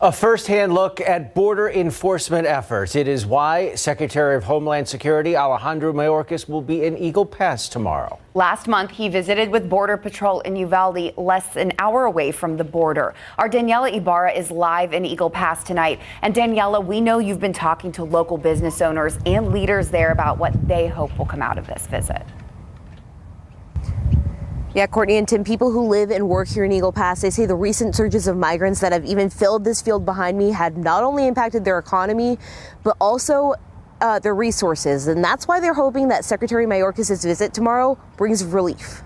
A first-hand look at border enforcement efforts. It is why Secretary of Homeland Security Alejandro Mayorkas will be in Eagle Pass tomorrow. Last month, he visited with Border Patrol in Uvalde, less than an hour away from the border. Our Daniela Ibarra is live in Eagle Pass tonight. And Daniela, we know you've been talking to local business owners and leaders there about what they hope will come out of this visit. Yeah, Courtney and Tim, people who live and work here in Eagle Pass, they say the recent surges of migrants that have even filled this field behind me had not only impacted their economy, but also their resources. And that's why they're hoping that Secretary Mayorkas' visit tomorrow brings relief.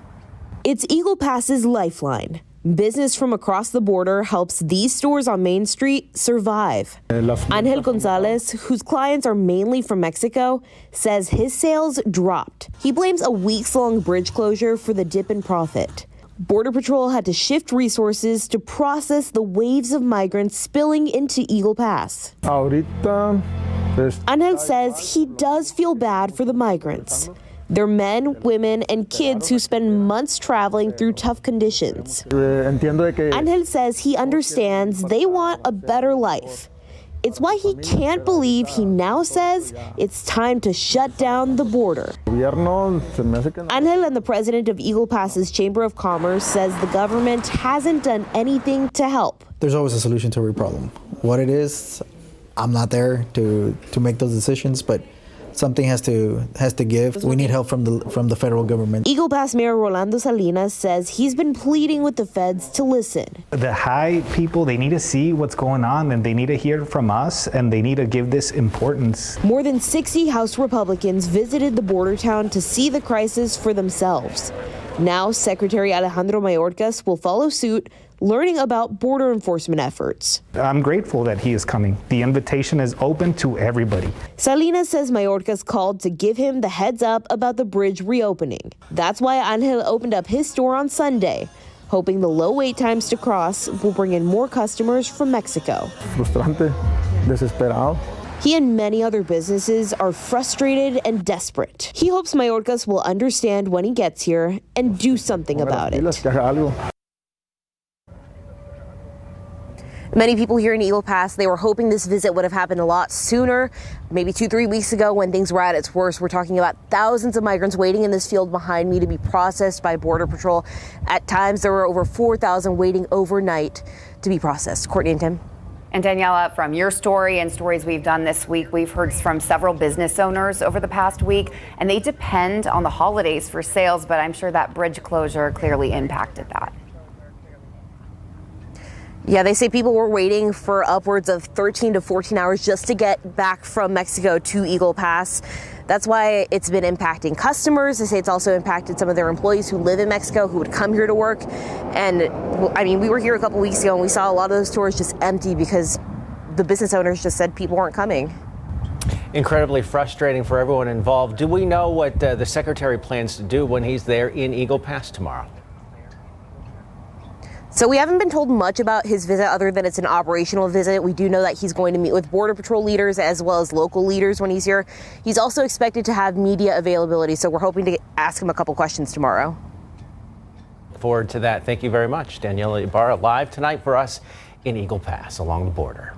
It's Eagle Pass's lifeline. Business from across the border helps these stores on Main Street survive. Angel Gonzalez, whose clients are mainly from Mexico, says his sales dropped. He blames a weeks-long bridge closure for the dip in profit. Border Patrol had to shift resources to process the waves of migrants spilling into Eagle Pass. Angel says he does feel bad for the migrants. They're men, women, and kids who spend months traveling through tough conditions. Angel says he understands they want a better life. It's why he can't believe he now says it's time to shut down the border. Angel and the president of Eagle Pass's Chamber of Commerce says the government hasn't done anything to help. There's always a solution to every problem. What it is, I'm not there to make those decisions, but something has to give. We need help from the federal government. Eagle Pass Mayor Rolando Salinas says he's been pleading with the feds to listen. The high people, they need to see what's going on and they need to hear from us and they need to give this importance. More than 60 House Republicans visited the border town to see the crisis for themselves. Now Secretary Alejandro Mayorkas will follow suit, learning about border enforcement efforts. I'm grateful that he is coming. The invitation is open to everybody. Salinas says Mayorkas called to give him the heads up about the bridge reopening. That's why Angel opened up his store on Sunday, hoping the low wait times to cross will bring in more customers from Mexico. Frustrante, desesperado. He and many other businesses are frustrated and desperate. He hopes Mayorkas will understand when he gets here and do something about it. Many people here in Eagle Pass, they were hoping this visit would have happened a lot sooner, maybe 2-3 weeks ago when things were at its worst. We're talking about thousands of migrants waiting in this field behind me to be processed by Border Patrol. At times, there were over 4,000 waiting overnight to be processed. Courtney and Tim. And Daniela, from your story and stories we've done this week, we've heard from several business owners over the past week, and they depend on the holidays for sales, but I'm sure that bridge closure clearly impacted that. Yeah, they say people were waiting for upwards of 13 to 14 hours just to get back from Mexico to Eagle Pass. That's why it's been impacting customers. They say it's also impacted some of their employees who live in Mexico who would come here to work. And I mean, we were here a couple weeks ago and we saw a lot of those stores just empty because the business owners just said people weren't coming. Incredibly frustrating for everyone involved. Do we know what the secretary plans to do when he's there in Eagle Pass tomorrow? So we haven't been told much about his visit other than it's an operational visit. We do know that he's going to meet with Border Patrol leaders as well as local leaders when he's here. He's also expected to have media availability, so we're hoping to ask him a couple questions tomorrow. Forward to that. Thank you very much. Daniela Ibarra live tonight for us in Eagle Pass along the border.